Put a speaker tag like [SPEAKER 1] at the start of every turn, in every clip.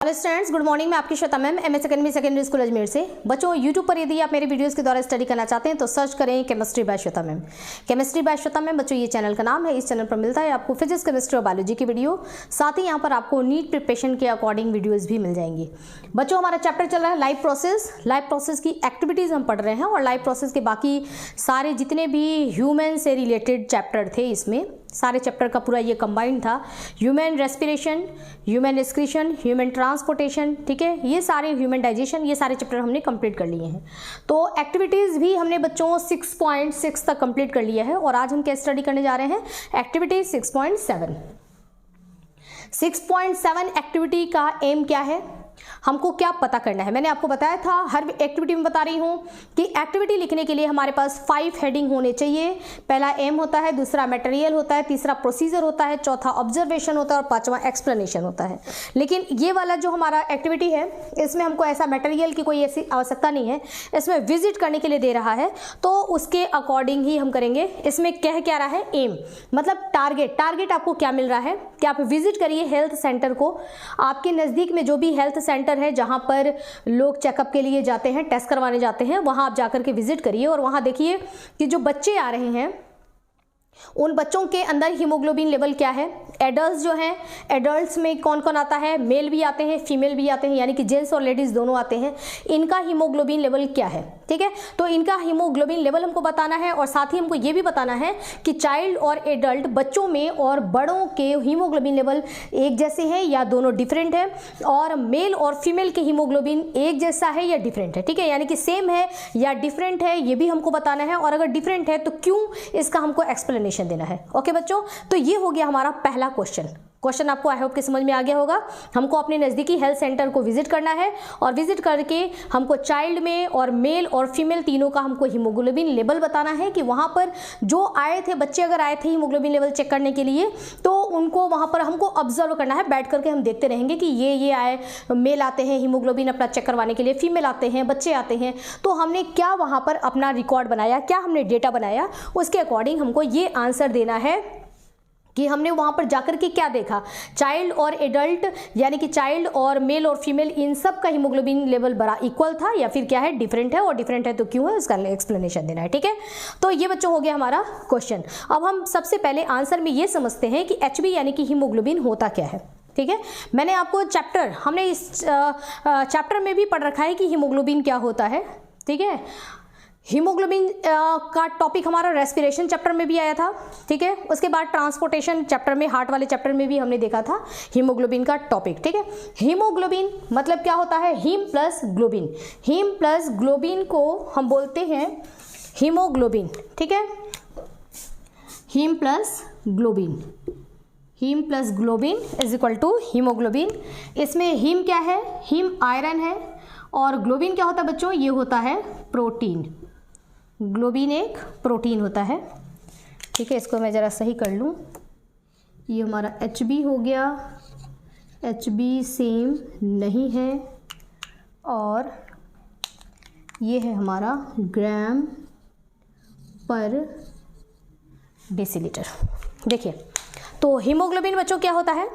[SPEAKER 1] Hello students, good morning. मैं आपकी Shweta ma'am, MS academy secondary school Ajmer से। बच्चों, यूट्यूब पर यदि आप मेरे वीडियोस के द्वारा स्टडी करना चाहते हैं तो सर्च करें chemistry bye Shweta ma'am. Chemistry bye Shweta ma'am बच्चों, ये चैनल का नाम है। इस चैनल पर मिलता है आपको फिजिक्स, केमिस्ट्री और बायोलॉजी की वीडियो। साथ ही यहाँ पर आपको नीट प्रिपरेशन के अकॉर्डिंग वीडियोज भी मिल जाएंगी। बच्चों, हमारा चैप्टर चल रहा है लाइफ प्रोसेस। लाइफ प्रोसेस की एक्टिविटीज हम पढ़ रहे हैं और लाइफ प्रोसेस के बाकी सारे जितने भी ह्यूमन से रिलेटेड चैप्टर थे, इसमें सारे चैप्टर का पूरा ये कंबाइंड था। Human respiration, human excretion, human transportation, ठीक है, ये सारे ह्यूमन डाइजेशन, ये सारे चैप्टर हमने कंप्लीट कर लिए हैं। तो एक्टिविटीज़ भी हमने बच्चों 6.6 तक कंप्लीट कर लिया है और आज हम क्या स्टडी करने जा रहे हैं? एक्टिविटी 6.7। 6.7 एक्टिविटी का एम क्या है, हमको क्या पता करना है? मैंने आपको बताया था, हर एक्टिविटी में बता रही हूं कि एक्टिविटी लिखने के लिए हमारे पास 5 हेडिंग होने चाहिए। पहला एम होता है, दूसरा मटेरियल होता है, तीसरा प्रोसीजर होता है, चौथा ऑब्जर्वेशन होता है और पांचवा एक्सप्लेनेशन होता है। लेकिन ये वाला जो हमारा एक्टिविटी है, इसमें हमको ऐसा मटेरियल की कोई ऐसी आवश्यकता नहीं है। इसमें विजिट करने के लिए दे रहा है, तो उसके अकॉर्डिंग ही हम करेंगे। इसमें कह क्या रहा है? एम मतलब टारगेट। टारगेट आपको क्या मिल रहा है कि आप विजिट करिए हेल्थ सेंटर को। आपके नज़दीक में जो भी हेल्थ सेंटर है जहां पर लोग चेकअप के लिए जाते हैं, टेस्ट करवाने जाते हैं, वहां आप जाकर के विजिट करिए और वहां देखिए कि जो बच्चे आ रहे हैं उन बच्चों के अंदर हीमोग्लोबिन लेवल क्या है। एडल्ट्स जो हैं, एडल्ट्स में कौन कौन आता है? मेल भी आते हैं, फीमेल भी आते हैं, यानी कि जेंट्स और लेडीज दोनों आते हैं। इनका हीमोग्लोबिन लेवल क्या है, ठीक है? तो इनका हीमोग्लोबिन लेवल हमको बताना है और साथ ही हमको ये भी बताना है कि चाइल्ड और एडल्ट बच्चों में और बड़ों के हीमोग्लोबिन लेवल एक जैसे हैं या दोनों डिफरेंट है, और मेल और फीमेल के हीमोग्लोबिन एक जैसा है या डिफरेंट है, ठीक है, यानी कि सेम है या डिफरेंट है, ये भी हमको बताना है। और अगर डिफरेंट है तो क्यों, इसका हमको एक्सप्लेनेशन देना है। ओके बच्चों, तो ये हो गया हमारा पहला क्वेश्चन आपको आई होप कि समझ में आ गया होगा। हमको अपने नज़दीकी हेल्थ सेंटर को विजिट करना है और विजिट करके हमको चाइल्ड में और मेल और फीमेल तीनों का हमको हीमोग्लोबिन लेवल बताना है कि वहाँ पर जो आए थे बच्चे, अगर आए थे हीमोग्लोबिन लेवल चेक करने के लिए, तो उनको वहाँ पर हमको ऑब्जर्व करना है। बैठ करके हम देखते रहेंगे कि ये आए, मेल आते हैं हीमोग्लोबिन अपना चेक करवाने के लिए, फीमेल आते हैं, बच्चे आते हैं, तो हमने क्या वहाँ पर अपना रिकॉर्ड बनाया, क्या हमने डेटा बनाया, उसके अकॉर्डिंग हमको ये आंसर देना है कि हमने वहां पर जाकर के क्या देखा। चाइल्ड और एडल्ट, यानी कि चाइल्ड और मेल और फीमेल, इन सब का हीमोग्लोबिन लेवल बड़ा इक्वल था या फिर क्या है, डिफरेंट है, और डिफरेंट है तो क्यों है, उसका एक्सप्लेनेशन देना है, ठीक है। तो ये बच्चों हो गया हमारा क्वेश्चन। अब हम सबसे पहले आंसर में ये समझते हैं कि एचबी यानी कि हीमोग्लोबिन होता क्या है, ठीक है। मैंने आपको हमने इस चैप्टर में भी पढ़ रखा है कि हीमोग्लोबिन क्या होता है, ठीक है। हीमोग्लोबिन का टॉपिक हमारा रेस्पिरेशन चैप्टर में भी आया था, ठीक है। उसके बाद ट्रांसपोर्टेशन चैप्टर में, हार्ट वाले चैप्टर में भी हमने देखा था हीमोग्लोबिन का टॉपिक, ठीक है। हीमोग्लोबिन मतलब क्या होता है? Haem plus globin. Haem plus globin को हम बोलते हैं हीमोग्लोबिन, ठीक है। Haem plus globin, haem plus globin is equal to haemoglobin. इसमें हीम क्या है? हीम आयरन है, और ग्लोबिन क्या होता है बच्चों? ये होता है प्रोटीन। ग्लोबिन एक प्रोटीन होता है, ठीक है। इसको मैं ज़रा सही कर लूँ। ये हमारा HB हो गया, HB सेम नहीं है, और ये है हमारा ग्राम पर डेसीलीटर। देखिए, तो हीमोग्लोबिन बच्चों क्या होता है?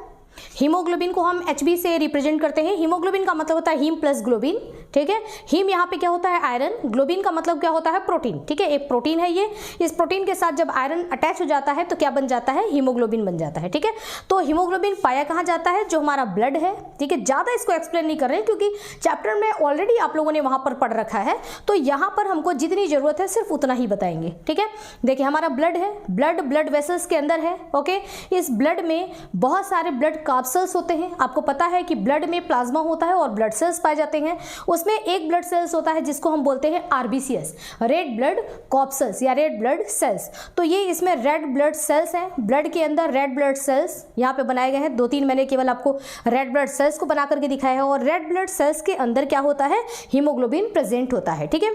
[SPEAKER 1] हीमोग्लोबिन को हम HB से रिप्रेजेंट करते हैं। हीमोग्लोबिन का मतलब होता है हीम प्लस ग्लोबिन, ठीक है। हीम यहाँ पे क्या होता है? आयरन। ग्लोबिन का मतलब क्या होता है? प्रोटीन, ठीक है। एक प्रोटीन है ये। इस प्रोटीन के साथ जब आयरन अटैच हो जाता है तो क्या बन जाता है? हीमोग्लोबिन बन जाता है, ठीक है। तो हीमोग्लोबिन पाया कहाँ जाता है? जो हमारा ब्लड है, ठीक है। ज़्यादा इसको एक्सप्लेन नहीं कर रहे हैं क्योंकि चैप्टर में ऑलरेडी आप लोगों ने वहाँ पर पढ़ रखा है, तो यहाँ पर हमको जितनी ज़रूरत है सिर्फ उतना ही बताएंगे, ठीक है। देखिए, हमारा ब्लड है, ब्लड वेसल्स के अंदर है, ओके। इस ब्लड में बहुत सारे ब्लड कार्पसेल्स होते हैं। आपको पता है कि ब्लड में प्लाज्मा होता है और ब्लड सेल्स पाए जाते हैं। उसमें एक ब्लड सेल्स होता है जिसको हम बोलते हैं RBCS, रेड ब्लड कॉर्पसेल्स या रेड ब्लड सेल्स। तो ये इसमें रेड ब्लड सेल्स हैं। ब्लड के अंदर रेड ब्लड सेल्स यहाँ पे बनाए गए हैं। 2-3 मैंने केवल आपको रेड ब्लड सेल्स को बना करके दिखाया है, और रेड ब्लड सेल्स के अंदर क्या होता है? हीमोग्लोबिन प्रेजेंट होता है, ठीक है।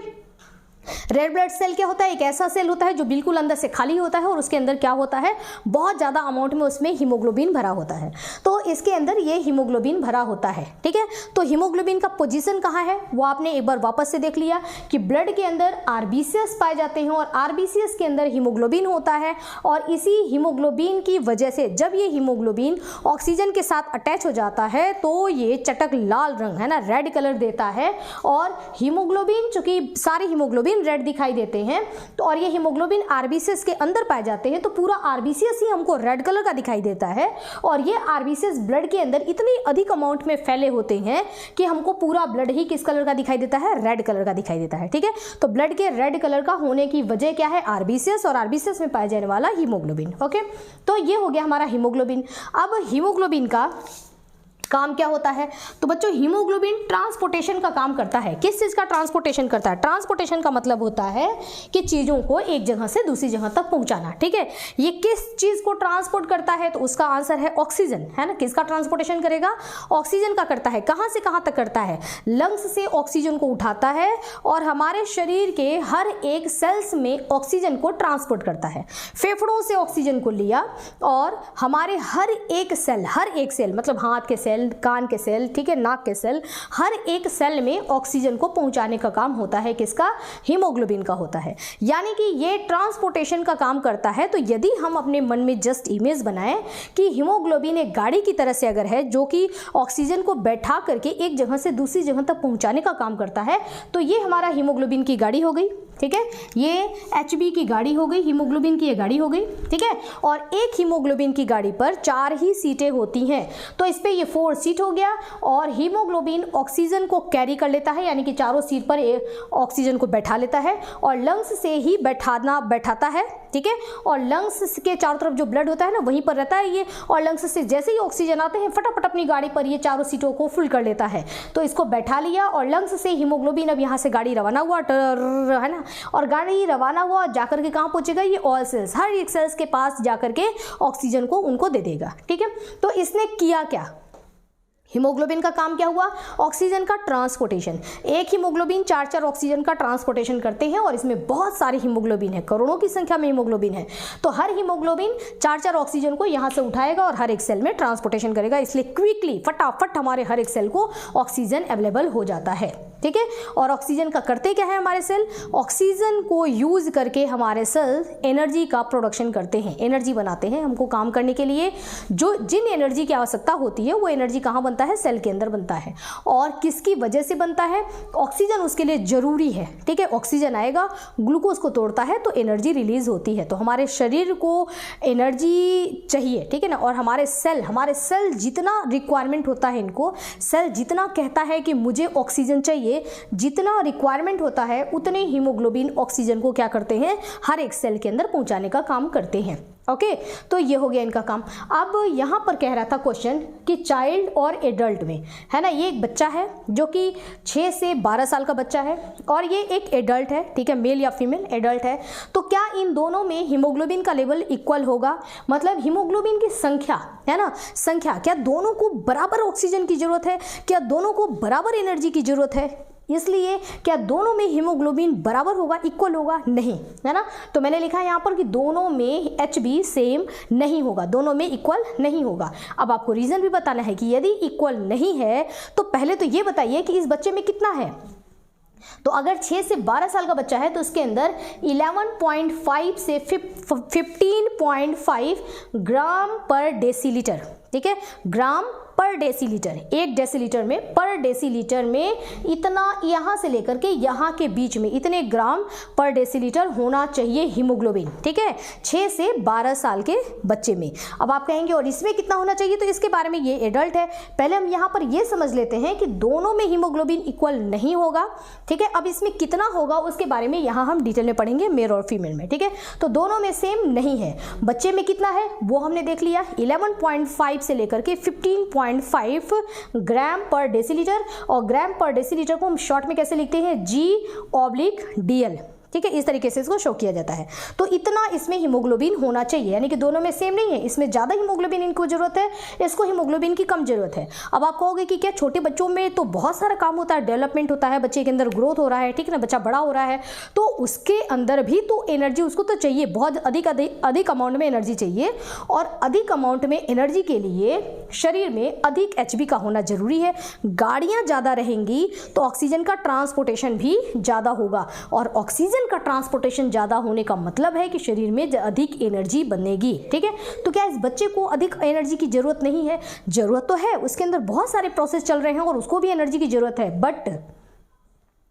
[SPEAKER 1] रेड ब्लड सेल क्या होता है? एक ऐसा सेल होता है जो बिल्कुल अंदर से खाली होता है और उसके अंदर क्या होता है, बहुत ज़्यादा अमाउंट में उसमें हीमोग्लोबिन भरा होता है। तो इसके अंदर ये हीमोग्लोबिन भरा होता है, ठीक है। तो हीमोग्लोबिन का पोजीशन कहाँ है वो आपने एक बार वापस से देख लिया कि ब्लड के अंदर आरबीसीएस पाए जाते हैं और आरबीसीएस के अंदर हीमोग्लोबिन होता है और इसी हीमोग्लोबिन की वजह से जब ये हीमोग्लोबिन ऑक्सीजन के साथ अटैच हो जाता है तो ये चटक लाल रंग, है ना, रेड कलर देता है। और हीमोग्लोबिन, चूंकि सारे हीमोग्लोबिन रेड दिखाई देते हैं तो और ये हीमोग्लोबिन आरबीसीएस के अंदर पाए जाते हैं तो पूरा आरबीसीएस ही हमको रेड कलर का दिखाई देता है। और ये आरबीसीएस ब्लड के अंदर इतनी अधिक अमाउंट में फैले होते हैं कि हमको पूरा ब्लड ही किस कलर का दिखाई देता है, रेड कलर का दिखाई देता है, ठीक है। तो ब्लड के रेड कलर का होने की वजह क्या है, आरबीसीएस और आरबीसीएस में पाया जाने वाला हीमोग्लोबिन। ओके, तो ये हो गया हमारा हीमोग्लोबिन। अब हीमोग्लोबिन का काम क्या होता है? तो बच्चों हीमोग्लोबिन ट्रांसपोर्टेशन का काम करता है। किस चीज का ट्रांसपोर्टेशन करता है? ट्रांसपोर्टेशन का मतलब होता है कि चीजों को एक जगह से दूसरी जगह तक पहुंचाना, ठीक है। ये किस चीज को ट्रांसपोर्ट करता है? तो उसका आंसर है ऑक्सीजन, है ना। किसका ट्रांसपोर्टेशन करेगा? ऑक्सीजन का करता है। कहां से कहां तक करता है? लंग्स से ऑक्सीजन को उठाता है और हमारे शरीर के हर एक सेल्स में ऑक्सीजन को ट्रांसपोर्ट करता है। फेफड़ों से ऑक्सीजन को लिया और हमारे हर एक सेल मतलब हाथ के सेल, कान के सेल, ठीक है, नाक के सेल, हर एक सेल में ऑक्सीजन को पहुंचाने का काम होता है किसका? हीमोग्लोबिन का होता है। यानी कि ये ट्रांसपोर्टेशन का काम करता है। तो यदि हम अपने मन में जस्ट इमेज बनाएं कि हीमोग्लोबिन एक गाड़ी की तरह से अगर है जो कि ऑक्सीजन को बैठा करके एक जगह से दूसरी जगह तक पहुंचाने का काम करता है, तो ये हमारा हीमोग्लोबिन की गाड़ी हो गई, ठीक है। ये HB की गाड़ी हो गई, हीमोग्लोबिन की ये गाड़ी हो गई, ठीक है। और एक हीमोग्लोबिन की गाड़ी पर 4 ही सीटें होती हैं, तो इस पे ये 4 सीट हो गया और हीमोग्लोबिन ऑक्सीजन को कैरी कर लेता है, यानी कि चारों सीट पर ऑक्सीजन को बैठा लेता है और लंग्स से ही बैठाता है, ठीक है। और लंग्स के चारों तरफ जो ब्लड होता है ना वहीं पर रहता है ये, और लंग्स से जैसे ही ऑक्सीजन आते हैं फटाफट अपनी गाड़ी पर ये चारों सीटों को फुल कर लेता है। तो इसको बैठा लिया और लंग्स से हीमोग्लोबिन अब यहाँ से गाड़ी रवाना हुआ, है ना, और गाड़ी रवाना हुआ जाकर के कहाँ पहुंचेगा? ये ऑल सेल्स, हर एक सेल्स के पास जाकर के ऑक्सीजन को उनको दे देगा, ठीक है। तो इसने किया क्या? हीमोग्लोबिन का काम क्या हुआ? ऑक्सीजन का ट्रांसपोर्टेशन। एक हीमोग्लोबिन 4 ऑक्सीजन का ट्रांसपोर्टेशन करते हैं और इसमें बहुत सारे हीमोग्लोबिन है, करोड़ों की संख्या में हीमोग्लोबिन है। तो हर हीमोग्लोबिन 4 ऑक्सीजन को यहाँ से उठाएगा और हर एक सेल में ट्रांसपोर्टेशन करेगा, इसलिए क्विकली फटाफट हमारे हर एक सेल को ऑक्सीजन अवेलेबल हो जाता है, ठीक है। और ऑक्सीजन का करते क्या है हमारे सेल? ऑक्सीजन को यूज करके हमारे सेल एनर्जी का प्रोडक्शन करते हैं, एनर्जी बनाते हैं हमको काम करने के लिए। जो जिन एनर्जी की आवश्यकता होती है वो एनर्जी कहाँ बनता है? सेल के अंदर बनता है। और किसकी वजह से बनता है? ऑक्सीजन उसके लिए जरूरी है, ठीक है। ऑक्सीजन आएगा, ग्लूकोज को तोड़ता है तो एनर्जी रिलीज होती है। तो हमारे शरीर को एनर्जी चाहिए, ठीक है ना। और हमारे सेल जितना रिक्वायरमेंट होता है, इनको सेल जितना कहता है कि मुझे ऑक्सीजन चाहिए, जितना रिक्वायरमेंट होता है उतने हीमोग्लोबिन ऑक्सीजन को क्या करते हैं? हर एक सेल के अंदर पहुंचाने का काम करते हैं। ओके, तो ये हो गया इनका काम। अब यहाँ पर कह रहा था क्वेश्चन कि चाइल्ड और एडल्ट में, है ना, ये एक बच्चा है जो कि 6 से 12 साल का बच्चा है और ये एक एडल्ट है, ठीक है, मेल या फीमेल एडल्ट है। तो क्या इन दोनों में हीमोग्लोबिन का लेवल इक्वल होगा? मतलब हीमोग्लोबिन की संख्या, है ना, संख्या, क्या दोनों को बराबर ऑक्सीजन की जरूरत है? क्या दोनों को बराबर एनर्जी की जरूरत है? इसलिए क्या दोनों में हीमोग्लोबिन बराबर होगा, इक्वल होगा? नहीं, है ना। तो मैंने लिखा है यहाँ पर कि दोनों में HB सेम नहीं होगा, दोनों में इक्वल नहीं होगा। अब आपको रीजन भी बताना है कि यदि इक्वल नहीं है तो पहले तो ये बताइए कि इस बच्चे में कितना है। तो अगर 6 से 12 साल का बच्चा है तो उसके अंदर 11.5 से 15.5 ग्राम पर डेसीलीटर, ठीक है, ग्राम पर डेसीलीटर, 1 डेसीलीटर में, पर डेसीलीटर में इतना, यहाँ से लेकर के यहाँ के बीच में इतने ग्राम पर डेसीलीटर होना चाहिए हीमोग्लोबिन, ठीक है, 6 से 12 साल के बच्चे में। अब आप कहेंगे और इसमें कितना होना चाहिए? तो इसके बारे में, ये एडल्ट है, पहले हम यहाँ पर ये समझ लेते हैं कि दोनों में हीमोग्लोबिन इक्वल नहीं होगा, ठीक है। अब इसमें कितना होगा उसके बारे में यहाँ हम डिटेल में पढ़ेंगे, मेल और फीमेल में, ठीक है। तो दोनों में सेम नहीं है। बच्चे में कितना है वो हमने देख लिया, 11.5 से लेकर के 15.5 ग्राम पर डेसीलीटर, और ग्राम पर डेसीलीटर को हम शॉर्ट में कैसे लिखते हैं? G/DL, ठीक है, इस तरीके से इसको शो किया जाता है। तो इतना इसमें हीमोग्लोबिन होना चाहिए, यानी कि दोनों में सेम नहीं है, इसमें ज़्यादा हीमोग्लोबिन इनको जरूरत है, इसको हीमोग्लोबिन की कम जरूरत है। अब आप कहोगे कि क्या छोटे बच्चों में तो बहुत सारा काम होता है, डेवलपमेंट होता है, बच्चे के अंदर ग्रोथ हो रहा है, ठीक है ना, बच्चा बड़ा हो रहा है, तो उसके अंदर भी तो एनर्जी उसको तो चाहिए, बहुत अधिक अमाउंट में एनर्जी चाहिए। और अधिक अमाउंट में एनर्जी के लिए शरीर में अधिक एचबी का होना जरूरी है। गाड़ियाँ ज़्यादा रहेंगी तो ऑक्सीजन का ट्रांसपोर्टेशन भी ज़्यादा होगा, और ऑक्सीजन का ट्रांसपोर्टेशन ज्यादा होने का मतलब है कि शरीर में अधिक एनर्जी बनेगी। ठीक है, तो क्या इस बच्चे को अधिक एनर्जी की जरूरत नहीं है? जरूरत तो है, उसके अंदर बहुत सारे प्रोसेस चल रहे हैं और उसको भी एनर्जी की जरूरत है।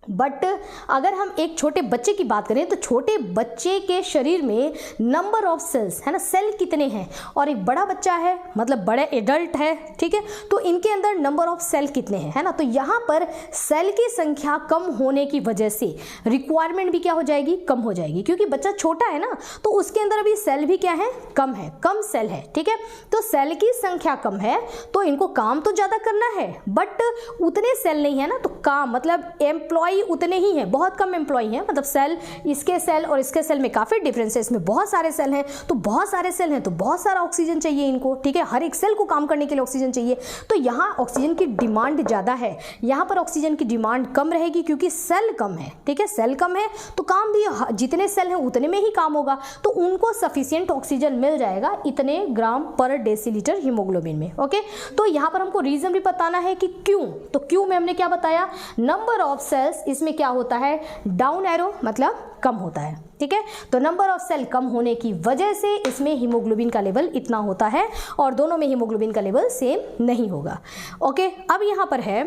[SPEAKER 1] बट अगर हम एक छोटे बच्चे की बात करें तो छोटे बच्चे के शरीर में नंबर ऑफ सेल्स है ना, सेल कितने हैं, और एक बड़ा बच्चा है मतलब बड़े एडल्ट है, ठीक है, तो इनके अंदर नंबर ऑफ सेल कितने हैं, है ना। तो यहाँ पर सेल की संख्या कम होने की वजह से रिक्वायरमेंट भी क्या हो जाएगी, कम हो जाएगी, क्योंकि बच्चा छोटा है ना, तो उसके अंदर अभी सेल भी क्या है, कम सेल है। ठीक है, तो सेल की संख्या कम है तो इनको काम तो ज़्यादा करना है, बट उतने सेल नहीं है ना, तो काम मतलब एम्प्लॉय उतने ही हैं, बहुत कम एम्प्लॉय हैं, मतलब सेल, इसके सेल और इसके सेल में काफी डिफरेंस है, इसमें बहुत सारे सेल हैं, तो बहुत सारे सेल हैं तो बहुत सारा ऑक्सीजन चाहिए इनको। ठीक है, हर एक सेल को काम करने के लिए ऑक्सीजन चाहिए, तो यहाँ ऑक्सीजन की डिमांड ज्यादा है, यहाँ पर ऑक्सीजन की डिमांड कम रहेगी क्योंकि सेल कम है। ठीक है, सेल कम है तो काम भी जितने सेल हैं उतने में ही काम होगा, तो उनको सफिशियंट ऑक्सीजन मिल जाएगा इतने ग्राम पर डेसीलीटर हीमोग्लोबिन में। ओके, तो यहाँ पर हमको रीजन भी बताना है कि क्यों, तो क्यों में हमने क्या बताया, नंबर ऑफ सेल्स इसमें क्या होता है, डाउन एरो मतलब कम होता है। ठीक है, तो नंबर ऑफ सेल कम होने की वजह से इसमें हीमोग्लोबिन का लेवल इतना होता है और दोनों में हीमोग्लोबिन का लेवल सेम नहीं होगा। ओके, अब यहाँ पर है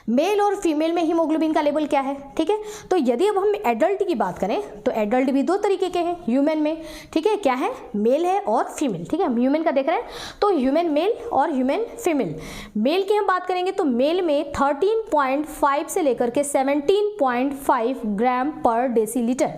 [SPEAKER 1] मेल और फीमेल में हीमोग्लोबिन का लेवल क्या है। ठीक है, तो यदि अब हम एडल्ट की बात करें तो एडल्ट भी दो तरीके के हैं ह्यूमन में। ठीक है, क्या है, मेल है और फीमेल। ठीक है, हम ह्यूमन का देख रहे हैं तो ह्यूमन मेल और ह्यूमन फीमेल। मेल की हम बात करेंगे तो मेल में 13.5 से लेकर के 17.5 ग्राम पर डेसीलीटर,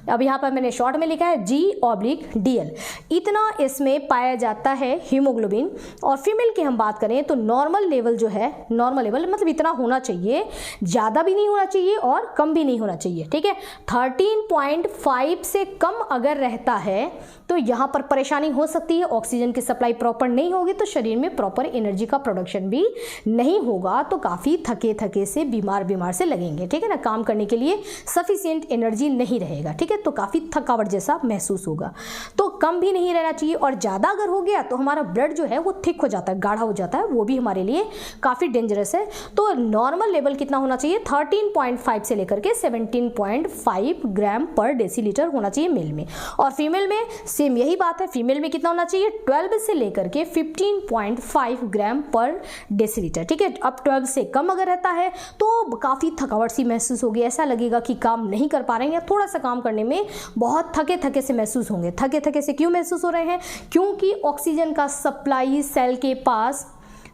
[SPEAKER 1] अब यहाँ पर मैंने शॉर्ट में लिखा है G/DL, इतना इसमें पाया जाता है हीमोग्लोबिन। और फीमेल की हम बात करें तो नॉर्मल लेवल जो है, नॉर्मल लेवल मतलब इतना होना चाहिए, ज्यादा भी नहीं होना चाहिए और कम भी नहीं होना चाहिए। ठीक है, 13.5 से कम अगर रहता है तो यहां पर परेशानी हो सकती है, ऑक्सीजन की सप्लाई प्रॉपर नहीं होगी तो शरीर में प्रॉपर एनर्जी का प्रोडक्शन भी नहीं होगा, तो काफी थके से बीमार से लगेंगे। ठीक है ना, काम करने के लिए सफिशिएंट एनर्जी नहीं रहेगा। ठीक है, तो काफी थकावट जैसा महसूस होगा, तो कम भी नहीं रहना चाहिए, और ज्यादा अगर हो गया तो हमारा ब्लड जो है वो थिक हो जाता है, गाढ़ा हो जाता है, वो भी हमारे लिए काफी डेंजरस है। तो नॉर्मल लेवल कितना होना चाहिए, 13.5 से लेकर के 17.5 ग्राम पर डेसीलीटर होना चाहिए मेल में। और फीमेल में सेम यही बात है, फीमेल में कितना होना चाहिए, 12 से लेकर के 15.5 ग्राम पर डेसीलीटर। ठीक है, अब 12 से कम अगर रहता है तो काफी थकावट सी महसूस होगी, ऐसा लगेगा कि काम नहीं कर पा रहे हैं या थोड़ा सा काम करने में बहुत थके से महसूस होंगे। थके से क्यों महसूस हो रहे हैं, क्योंकि ऑक्सीजन का सप्लाई सेल के पास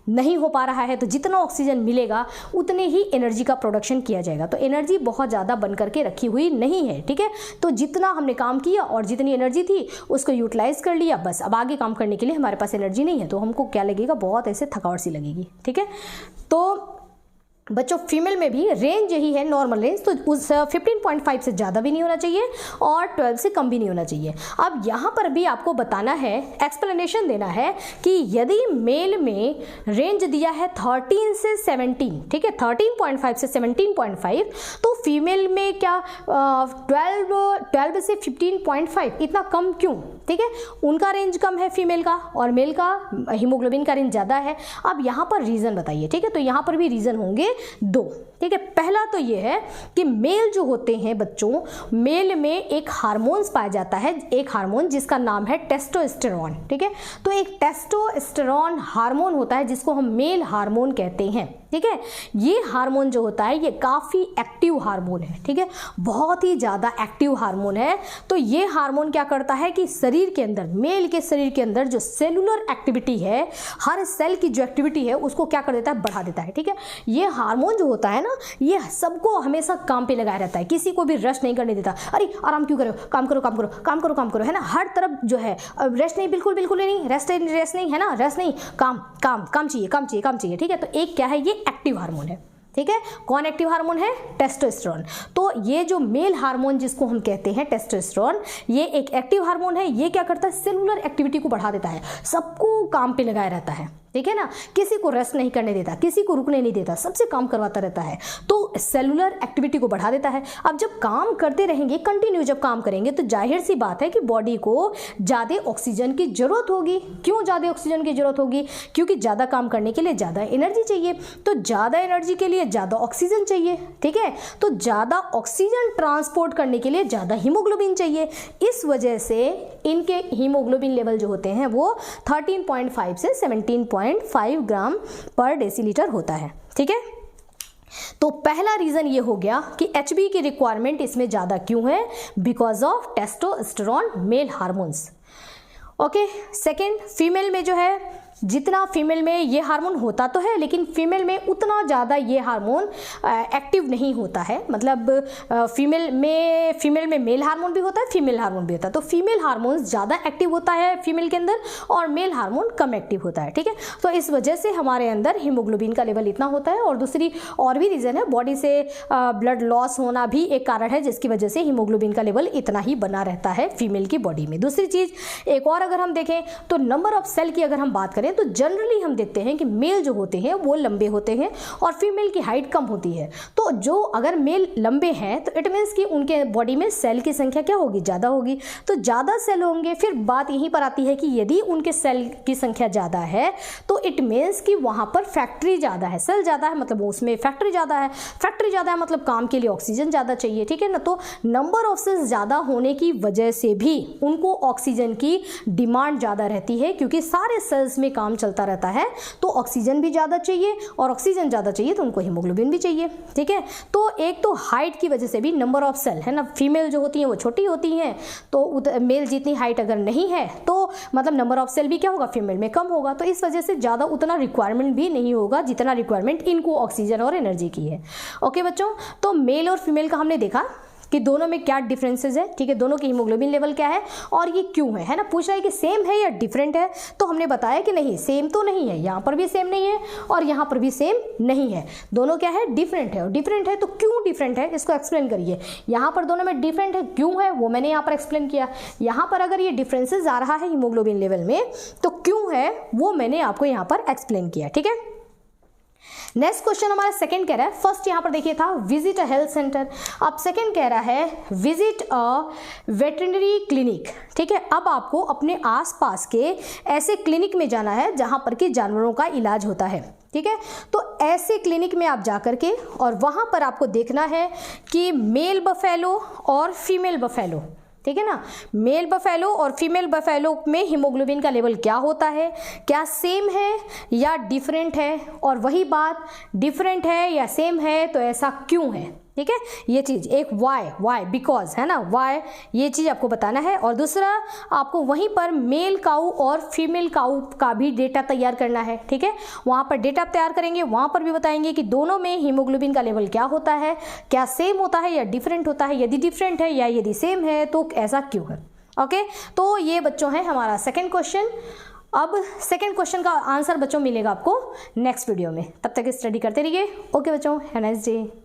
[SPEAKER 1] नहीं हो पा रहा है, तो जितना ऑक्सीजन मिलेगा उतने ही एनर्जी का प्रोडक्शन किया जाएगा, तो एनर्जी बहुत ज़्यादा बन करके रखी हुई नहीं है। ठीक है, तो जितना हमने काम किया और जितनी एनर्जी थी उसको यूटिलाइज कर लिया, बस अब आगे काम करने के लिए हमारे पास एनर्जी नहीं है, तो हमको क्या लगेगा, बहुत ऐसे थकावट सी लगेगी। ठीक है, तो बच्चों फीमेल में भी रेंज यही है, नॉर्मल रेंज, तो उस 15.5 से ज़्यादा भी नहीं होना चाहिए और 12 से कम भी नहीं होना चाहिए। अब यहाँ पर भी आपको बताना है, एक्सप्लेनेशन देना है कि यदि मेल में रेंज दिया है 13 से 17, ठीक है, 13.5 से 17.5, तो फीमेल में क्या 12 से 15.5 इतना कम क्यों। ठीक है, उनका रेंज कम है फीमेल का और मेल का हीमोग्लोबिन का रेंज ज़्यादा है। अब यहाँ पर रीज़न बताइए। ठीक है, तो यहाँ पर भी रीज़न होंगे दो। ठीक है, पहला तो ये है कि मेल जो होते हैं बच्चों, मेल में एक हार्मोन्स पाया जाता है, एक हार्मोन जिसका नाम है टेस्टोस्टेरोन। ठीक है, तो एक टेस्टोस्टेरोन हार्मोन होता है जिसको हम मेल हार्मोन कहते हैं। ठीक है, ये हार्मोन जो होता है ये काफ़ी एक्टिव हार्मोन है। ठीक है, बहुत ही ज़्यादा एक्टिव हार्मोन है। तो ये हार्मोन क्या करता है कि शरीर के अंदर, मेल के शरीर के अंदर जो सेलुलर एक्टिविटी है, हर सेल की जो एक्टिविटी है उसको क्या कर देता है, बढ़ा देता है। ठीक है, ये हार्मोन जो होता है ना, ये सबको हमेशा काम पे लगाया रहता है, किसी को भी रेस्ट नहीं करने देता। अरे आराम क्यों करो, काम करो काम करो काम करो काम करो, है ना, हर तरफ जो है रेस्ट नहीं, बिल्कुल नहीं, रेस्ट नहीं है ना, रेस्ट नहीं, काम काम काम चाहिए काम चाहिए काम चाहिए। ठीक है, तो एक क्या है, ये एक्टिव हार्मोन है। ठीक है। कौन एक्टिव हार्मोन है? टेस्टोस्टेरोन। तो ये जो मेल हार्मोन जिसको हम कहते हैं टेस्टोस्टेरोन, ये एक एक्टिव हार्मोन है। ये क्या करता है? सेलुलर एक्टिविटी को बढ़ा देता है, सबको काम पे लगाए रहता है, ठीक है ना। किसी को रेस्ट नहीं करने देता, किसी को रुकने नहीं देता, सबसे काम करवाता रहता है। तो सेलुलर एक्टिविटी को बढ़ा देता है। अब जब काम करते रहेंगे, कंटिन्यू जब काम करेंगे, तो जाहिर सी बात है कि बॉडी को ज़्यादा ऑक्सीजन की जरूरत होगी। क्यों ज़्यादा ऑक्सीजन की जरूरत होगी? क्योंकि ज़्यादा काम करने के लिए ज़्यादा एनर्जी चाहिए। तो ज़्यादा एनर्जी के लिए ज़्यादा ऑक्सीजन चाहिए, ठीक है। तो ज़्यादा ऑक्सीजन ट्रांसपोर्ट करने के लिए ज़्यादा हीमोग्लोबिन चाहिए। इस वजह से इनके हीमोग्लोबिन लेवल जो होते हैं वो 13.5 से 17.5 ग्राम पर डेसीलीटर होता है, ठीक है। तो पहला रीजन ये हो गया कि एचबी की रिक्वायरमेंट इसमें ज्यादा क्यों है? Because of testosterone male hormones. Okay. Second, female में जो है, जितना फीमेल में ये हार्मोन होता तो है, लेकिन फीमेल में उतना ज़्यादा ये हार्मोन एक्टिव नहीं होता है। मतलब फीमेल में मेल हार्मोन भी होता है, फीमेल हार्मोन भी होता है। तो फीमेल हार्मोन ज़्यादा एक्टिव होता है फीमेल के अंदर, और मेल हार्मोन कम एक्टिव होता है, ठीक है। तो इस वजह से हमारे अंदर हीमोग्लोबिन का लेवल इतना होता है। और दूसरी और भी रीज़न है, बॉडी से ब्लड लॉस होना भी एक कारण है जिसकी वजह से हीमोग्लोबिन का लेवल इतना ही बना रहता है फीमेल की बॉडी में। दूसरी चीज़ एक और अगर हम देखें तो नंबर ऑफ सेल की अगर हम बात करें तो जनरली हम देखते हैं कि मेल जो होते हैं वो लंबे होते हैं और फीमेल की हाइट कम होती है। तो जो अगर मेल लंबे हैं तो इट मीन्स कि उनके बॉडी में सेल की संख्या क्या होगी? ज़्यादा होगी। तो ज़्यादा सेल होंगे। फिर बात यहीं पर आती है कि यदि उनके सेल की संख्या ज़्यादा है तो इट मीन्स कि वहाँ पर फैक्ट्री ज़्यादा है। सेल ज़्यादा है मतलब उसमें फैक्ट्री ज़्यादा है, फैक्ट्री ज़्यादा है मतलब काम के लिए ऑक्सीजन ज़्यादा चाहिए, ठीक है ना। तो नंबर ऑफ सेल्स ज़्यादा होने की वजह से भी उनको ऑक्सीजन की डिमांड ज़्यादा रहती है, क्योंकि सारे सेल्स में काम चलता रहता है। तो ऑक्सीजन भी ज़्यादा चाहिए, और ऑक्सीजन ज़्यादा चाहिए तो उनको हीमोग्लोबिन भी चाहिए, ठीक है। तो एक तो हाइट की वजह से भी नंबर ऑफ सेल है ना, फीमेल जो होती हैं वो छोटी होती हैं, तो मेल जितनी हाइट अगर नहीं है तो मतलब नंबर ऑफ सेल भी क्या होगा? फीमेल में कम होगा। तो इस वजह से ज़्यादा उतना रिक्वायरमेंट भी नहीं होगा जितना रिक्वायरमेंट इनको ऑक्सीजन और एनर्जी की है। ओके बच्चों, तो मेल और फीमेल का हमने देखा कि दोनों में क्या डिफरेंसेस है, ठीक है। दोनों की हीमोग्लोबिन लेवल क्या है और ये क्यों है ना। पूछ रहा है कि सेम है या डिफरेंट है, तो हमने बताया कि नहीं, सेम तो नहीं है। यहाँ पर भी सेम नहीं है और यहाँ पर भी सेम नहीं है। दोनों क्या है? डिफरेंट है। और डिफरेंट है तो क्यों डिफरेंट है, इसको एक्सप्लेन करिए। यहाँ पर दोनों में डिफरेंट है, क्यों है वो मैंने यहाँ पर एक्सप्लेन किया। यहाँ पर अगर ये डिफरेंसेस आ रहा है हीमोग्लोबिन लेवल में तो क्यों है वो मैंने आपको यहाँ पर एक्सप्लेन किया, ठीक है। नेक्स्ट क्वेश्चन हमारा सेकंड कह रहा है, फर्स्ट यहां पर देखिए था विजिट अ हेल्थ सेंटर, अब सेकंड कह रहा है विजिट अ वेटरनरी क्लिनिक, ठीक है। अब आपको अपने आसपास के ऐसे क्लिनिक में जाना है जहां पर कि जानवरों का इलाज होता है, ठीक है। तो ऐसे क्लिनिक में आप जाकर के और वहां पर आपको देखना है कि मेल बफेलो और फीमेल बफेलो, ठीक है ना, मेल बफेलो और फीमेल बफेलो में हीमोग्लोबिन का लेवल क्या होता है, क्या सेम है या डिफरेंट है। और वही बात, डिफरेंट है या सेम है तो ऐसा क्यों है, ठीक है। ये चीज़ एक वाई बिकॉज है ना, वाई ये चीज़ आपको बताना है। और दूसरा आपको वहीं पर मेल काऊ और फीमेल काऊ का भी डेटा तैयार करना है, ठीक है। वहाँ पर डेटा तैयार करेंगे, वहाँ पर भी बताएंगे कि दोनों में हीमोग्लोबिन का लेवल क्या होता है, क्या सेम होता है या डिफरेंट होता है, यदि डिफरेंट है या यदि सेम है तो ऐसा क्यों है। ओके, तो ये बच्चों है हमारा सेकेंड क्वेश्चन। अब सेकेंड क्वेश्चन का आंसर बच्चों मिलेगा आपको नेक्स्ट वीडियो में, तब तक स्टडी करते रहिए। ओके बच्चों, हैव अ नाइस डे।